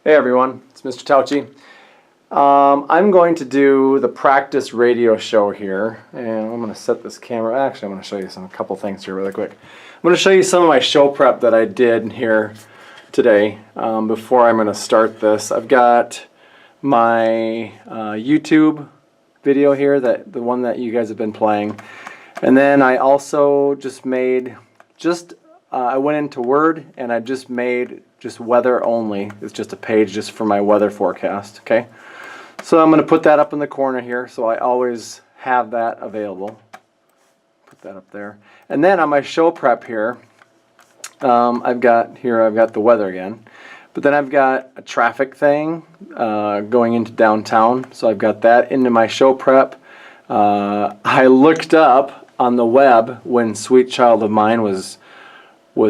Hey everyone, it's Mr. Toutge. I'm going to do the practice radio show here, and I'm going to set this camera. Actually, I'm going to show you a couple things here really quick. I'm going to show you some of my show prep that I did here today before I'm going to start this. I've got my YouTube video here, the one that you guys have been playing, and then I also just made I went into Word and I just made weather only. It's just a page just for my weather forecast, okay? So I'm going to put that up in the corner here so I always have that available. Put that up there. And then on my show prep here, I've got the weather again. But then I've got a traffic thing going into downtown. So I've got that into my show prep. I looked up on the web when Sweet Child of Mine was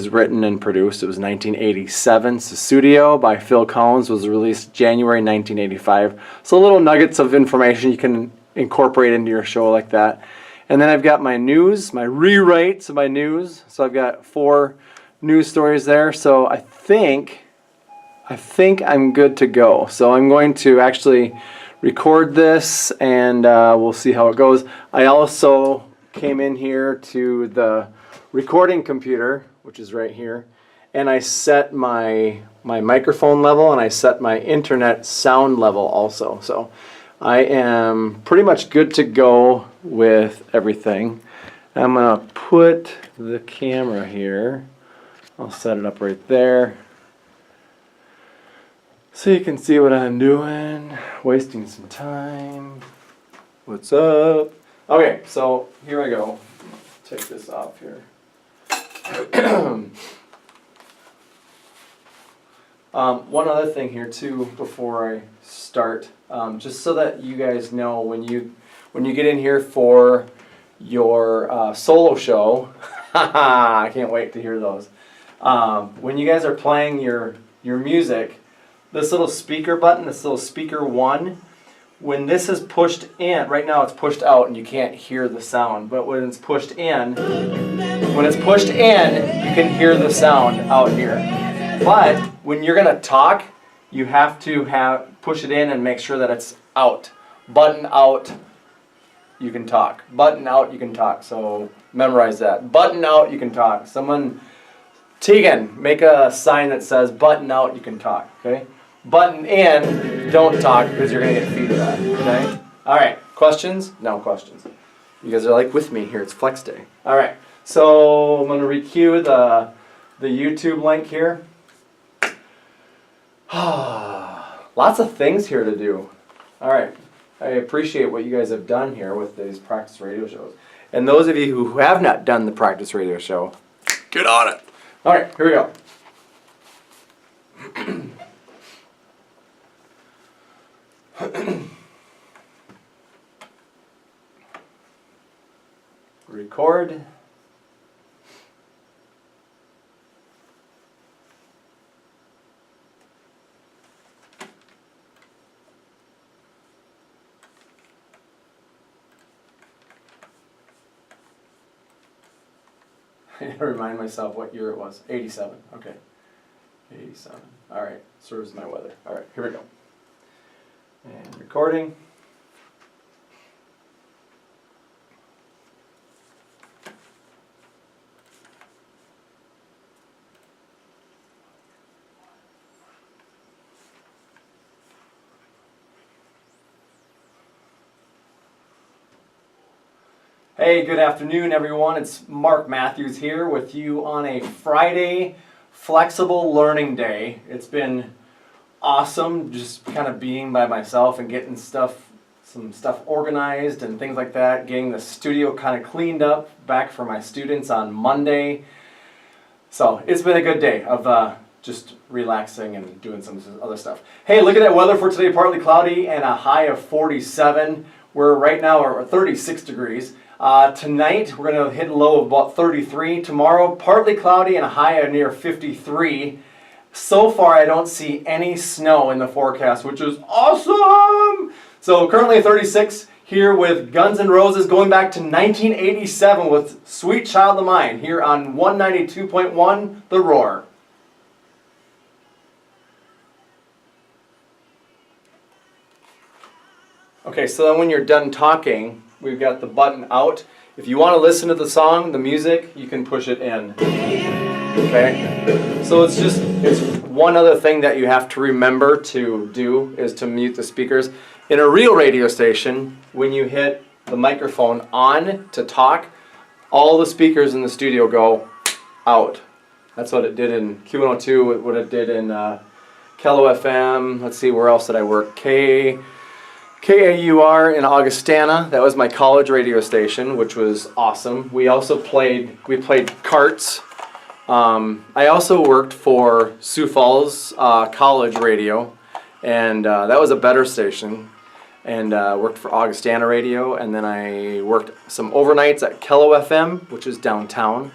written and produced. It was 1987. Sussudio by Phil Collins was released January 1985. So little nuggets of information you can incorporate into your show like that. And then I've got my news, my rewrites of my news. So I've got 4 news stories there. So I think I'm good to go. So I'm going to actually record this and we'll see how it goes. I also came in here to the recording computer, which is right here, and I set my microphone level and I set my internet sound level also. So I am pretty much good to go with everything. I'm going to put the camera here. I'll set it up right there so you can see what I'm doing. Wasting some time. What's up? Okay, so here I go. Take this off here. One other thing here too before I start, just so that you guys know when you get in here for your solo show, I can't wait to hear those. When you guys are playing your music, this little speaker button, this little speaker 1, when this is pushed in, right now it's pushed out and you can't hear the sound, but when it's pushed in, you can hear the sound out here. But when you're going to talk, you have to push it in and make sure that it's out. Button out, you can talk. Button out, you can talk. So memorize that. Button out, you can talk. Tegan, make a sign that says button out, you can talk. Okay? Button in, don't talk because you're going to get feedback. Okay? All right. Questions? No questions. You guys are like with me here. It's Flex Day. All right. So I'm going to recue the YouTube link here. Lots of things here to do. All right. I appreciate what you guys have done here with these practice radio shows. And those of you who have not done the practice radio show, get on it. All right. Here we go. Record. I need to remind myself what year it was. 87. Okay. 87. All right. Serves my weather. All right. Here we go. And recording. Hey, good afternoon everyone. It's Mark Matthews here with you on a Friday flexible learning day. It's been awesome just kind of being by myself and getting some stuff organized and things like that, getting the studio kind of cleaned up back for my students on Monday. So it's been a good day of just relaxing and doing some other stuff. Hey, look at that weather for today. Partly cloudy and a high of 47. We're right now at 36 degrees. Tonight we're going to hit a low of about 33. Tomorrow partly cloudy and a high of near 53. So far I don't see any snow in the forecast, which is awesome! So currently 36 here with Guns N' Roses going back to 1987 with Sweet Child of Mine here on 192.1 The Roar. Okay, so then when you're done talking, we've got the button out. If you want to listen to the song, the music, you can push it in. Okay? So it's one other thing that you have to remember to do is to mute the speakers. In a real radio station, when you hit the microphone on to talk, all the speakers in the studio go out. That's what it did in Q102, what it did in Kello FM. Let's see, where else did I work? KAUR in Augustana. That was my college radio station, which was awesome. We played carts. I also worked for Sioux Falls College Radio, and that was a better station. And worked for Augustana Radio, and then I worked some overnights at Kello FM, which is downtown.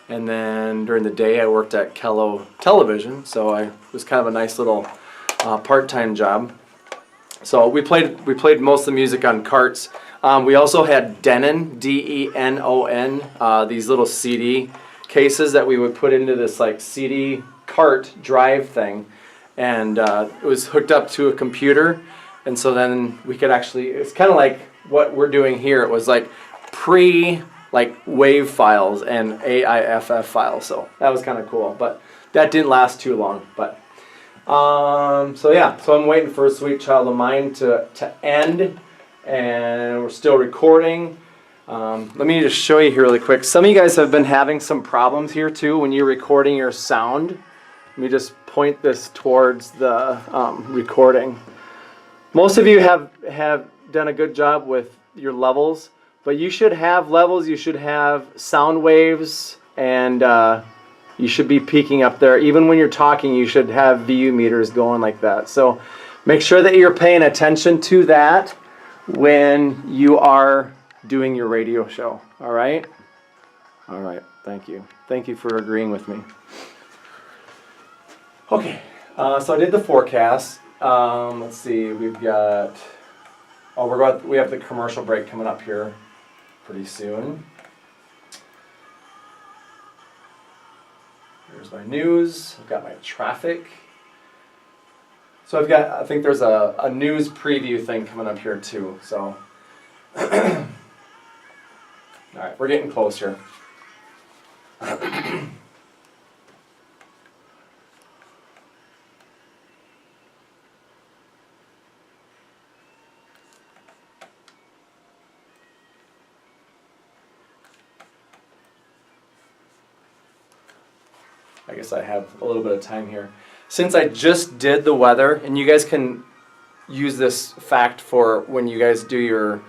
And then during the day I worked at Kello Television, so it was kind of a nice little part-time job. So we played most of the music on carts. We also had Denon, D-E-N-O-N, these little CD cases that we would put into this like CD cart drive thing, and it was hooked up to a computer, and so then we could actually, it's kind of like what we're doing here. It was like WAV files and AIFF files, so that was kind of cool, but that didn't last too long. But so yeah, so I'm waiting for Sweet Child of Mine to end, and we're still recording. Let me just show you here really quick. Some of you guys have been having some problems here too when you're recording your sound. Let me just point this towards the recording. Most of you have done a good job with your levels, but you should have levels, you should have sound waves, and you should be peaking up there. Even when you're talking, you should have VU meters going like that. So make sure that you're paying attention to that when you are doing your radio show. All right? All right. Thank you. Thank you for agreeing with me. Okay. So I did the forecast. Let's see. We've got... we have the commercial break coming up here pretty soon. Here's my news. I've got my traffic. So I think there's a news preview thing coming up here too. So, all right, we're getting close here. I guess I have a little bit of time here. Since I just did the weather, and you guys can use this fact for when you guys do your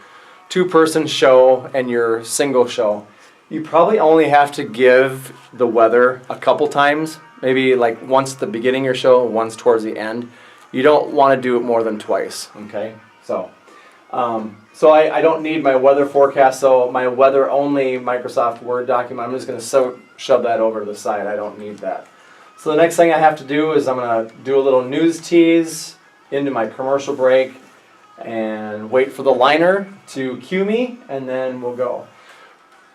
two-person show and your single show, you probably only have to give the weather a couple times, maybe like once at the beginning of your show, once towards the end. You don't want to do it more than twice, okay? So I don't need my weather forecast, so my weather only Microsoft Word document, I'm just going to shove that over to the side. I don't need that. So the next thing I have to do is I'm going to do a little news tease into my commercial break and wait for the liner to cue me, and then we'll go.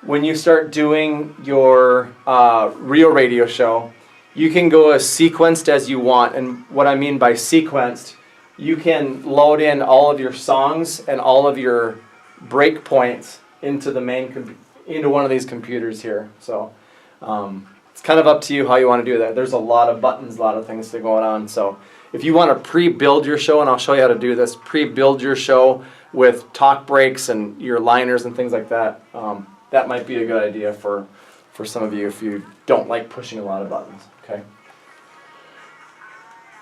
When you start doing your real radio show, you can go as sequenced as you want, and what I mean by sequenced, you can load in all of your songs and all of your break points into the into one of these computers here. So it's kind of up to you how you want to do that. There's a lot of buttons, a lot of things to go on. So if you want to pre-build your show, and I'll show you how to do this, pre-build your show with talk breaks and your liners and things like that, that might be a good idea for some of you if you don't like pushing a lot of buttons. Okay.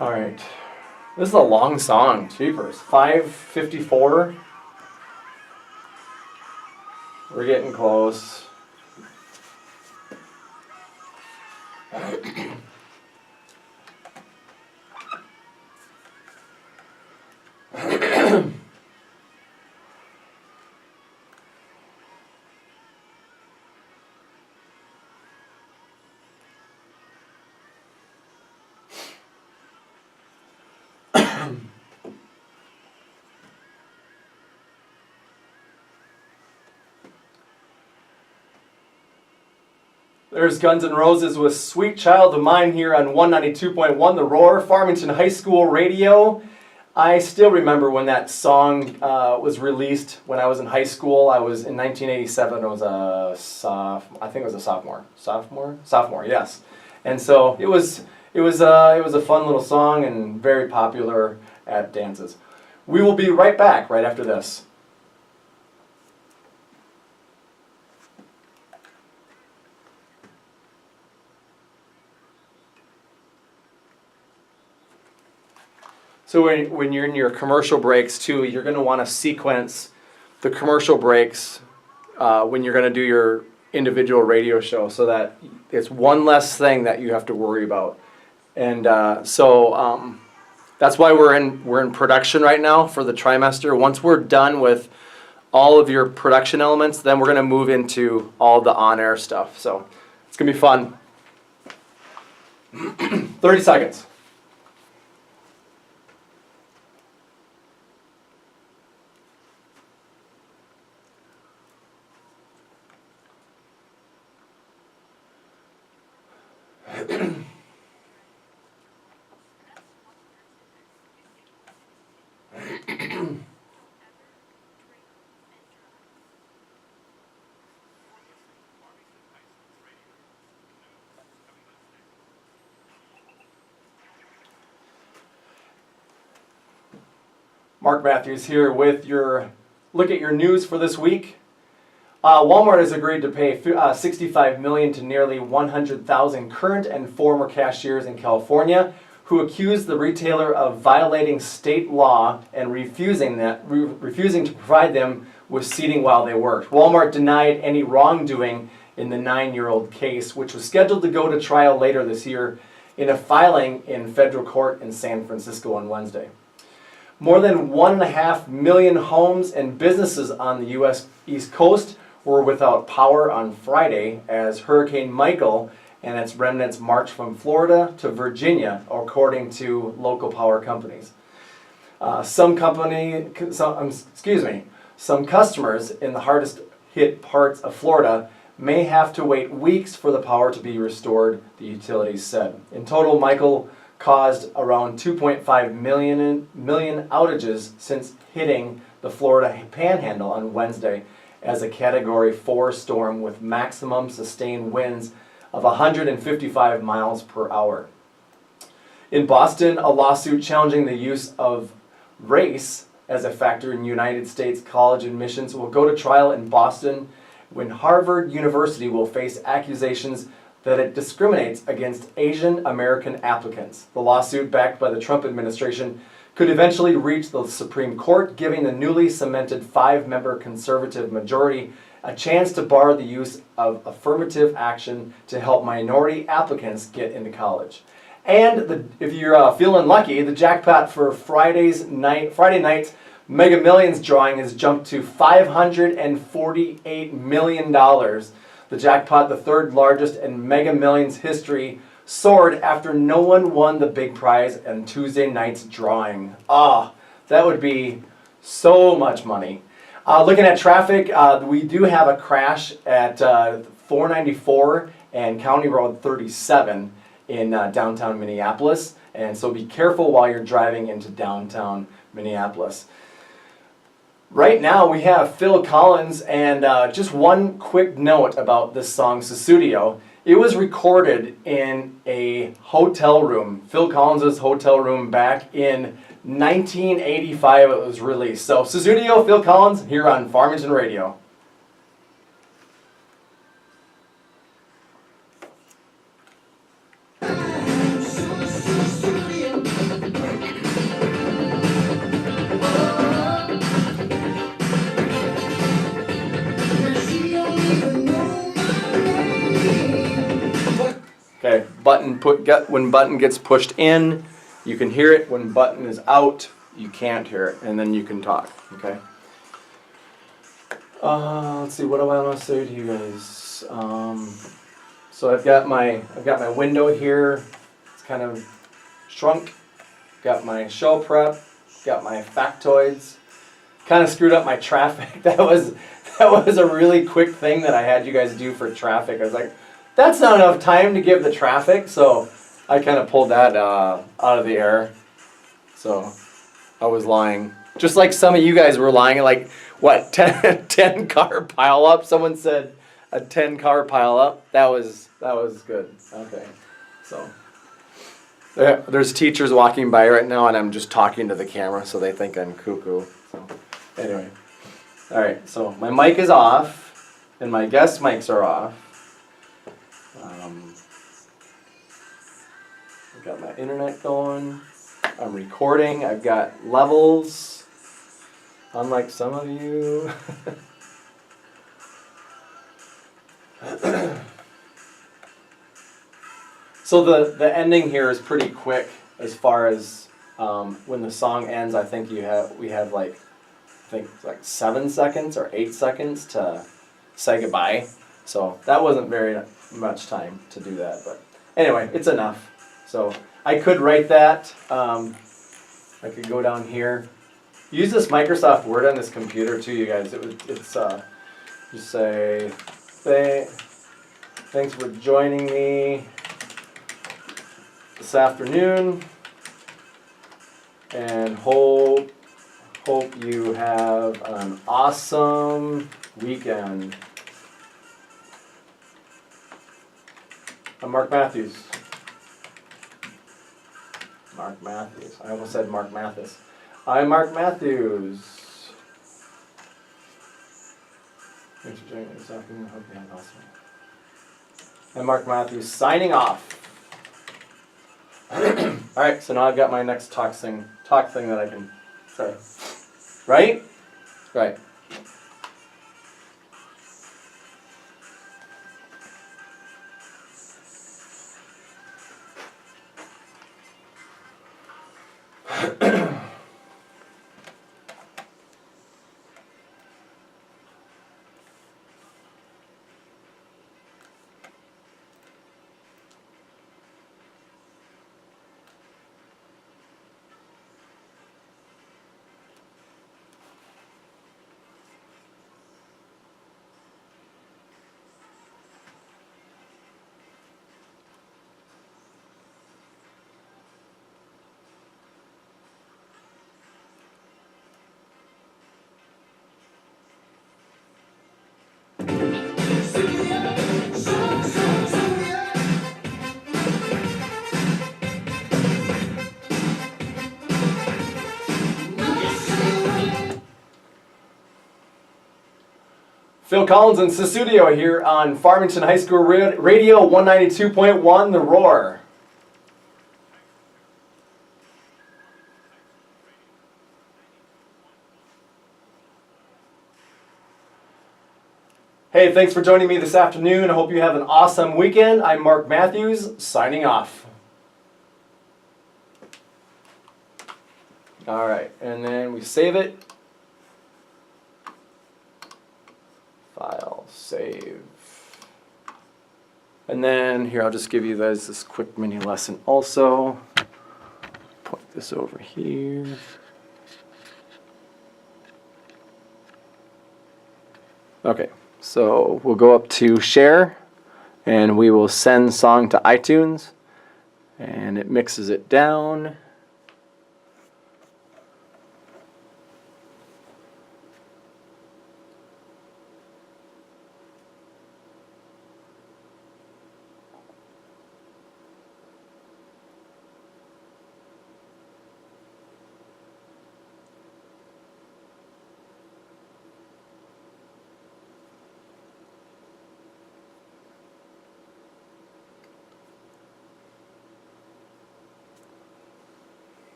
All right. This is a long song, jeepers. 5:54. We're getting close. There's Guns N' Roses with Sweet Child of Mine here on 192.1 The Roar, Farmington High School Radio. I still remember when that song was released when I was in high school. I was in 1987. I was I think it was a sophomore. Sophomore, yes. And so it was a fun little song and very popular at dances. We will be right back right after this. So when you're in your commercial breaks too, you're going to want to sequence the commercial breaks when you're going to do your individual radio show, so that it's one less thing that you have to worry about. And that's why we're in production right now for the trimester. Once we're done with all of your production elements, then we're going to move into all the on-air stuff. So it's going to be fun. 30 seconds. Mark Matthews here with your look at your news for this week. Walmart has agreed to pay $65 million to nearly 100,000 current and former cashiers in California who accused the retailer of violating state law and refusing to provide them with seating while they worked. Walmart denied any wrongdoing in the 9-year-old case, which was scheduled to go to trial later this year in a filing in federal court in San Francisco on Wednesday. More than 1.5 million homes and businesses on the U.S. East Coast were without power on Friday as Hurricane Michael and its remnants marched from Florida to Virginia, according to local power companies. Some customers in the hardest hit parts of Florida may have to wait weeks for the power to be restored, the utilities said. In total, Michael caused around 2.5 million outages since hitting the Florida Panhandle on Wednesday as a Category 4 storm with maximum sustained winds of 155 miles per hour. In Boston, a lawsuit challenging the use of race as a factor in United States college admissions will go to trial in Boston when Harvard University will face accusations that it discriminates against Asian American applicants. The lawsuit, backed by the Trump administration, could eventually reach the Supreme Court, giving the newly cemented 5-member conservative majority a chance to bar the use of affirmative action to help minority applicants get into college. And if you're feeling lucky, the jackpot for Friday night's Mega Millions drawing has jumped to $548 million. The jackpot, the third largest in Mega Millions history, soared after no one won the big prize in Tuesday night's drawing. That would be so much money. Looking at traffic, we do have a crash at 494 and County Road 37 in downtown Minneapolis, and so be careful while you're driving into downtown Minneapolis. Right now we have Phil Collins, and just one quick note about this song, Sussudio. It was recorded in a hotel room, Phil Collins' hotel room, back in 1985 it was released. So Sussudio, Phil Collins, here on Farmington Radio. Okay, when button gets pushed in, you can hear it. When button is out, you can't hear it, and then you can talk. Okay. Let's see. What do I want to say to you guys? So I've got my window here. It's kind of shrunk. Got my show prep. Got my factoids. Kind of screwed up my traffic. That was a really quick thing that I had you guys do for traffic. I was like, that's not enough time to give the traffic, so I kind of pulled that out of the air. So I was lying. Just like some of you guys were lying, like, what, 10 car pile up? Someone said a 10 car pile up. That was good. Okay. So there's teachers walking by right now, and I'm just talking to the camera, so they think I'm cuckoo. So anyway. All right, so my mic is off, and my guest mics are off. I've got my internet going. I'm recording. I've got levels, unlike some of you. So the ending here is pretty quick as far as when the song ends. I think we have like 7 seconds or 8 seconds to say goodbye. So that wasn't very much time to do that, but anyway, it's enough. So I could write that. I could go down here. Use this Microsoft Word on this computer too, you guys. It's just say, thanks for joining me this afternoon, and hope you have an awesome weekend. I'm Mark Matthews. Mark Matthews. I almost said Mark Mathis. I'm Mark Matthews. Thanks for joining me this afternoon. Hope you have an awesome. I'm Mark Matthews signing off. All right, so now I've got my next talk thing that I can say. Right? Right. Phil Collins and Susudio here on Farmington High School Radio 192.1 The Roar. Hey, thanks for joining me this afternoon. I hope you have an awesome weekend. I'm Mark Matthews, signing off. All right, and then we save it. File, save. And then here, I'll just give you guys this quick mini lesson also. Point this over here. Okay, so we'll go up to share, and we will send song to iTunes, and it mixes it down.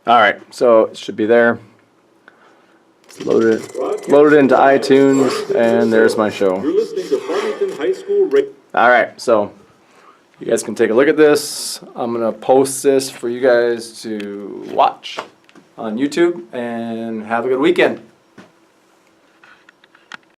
All right, so it should be there. It's loaded into iTunes, and there's my show. You're listening to Farmington High School. All right, so you guys can take a look at this. I'm gonna post this for you guys to watch on YouTube, and have a good weekend.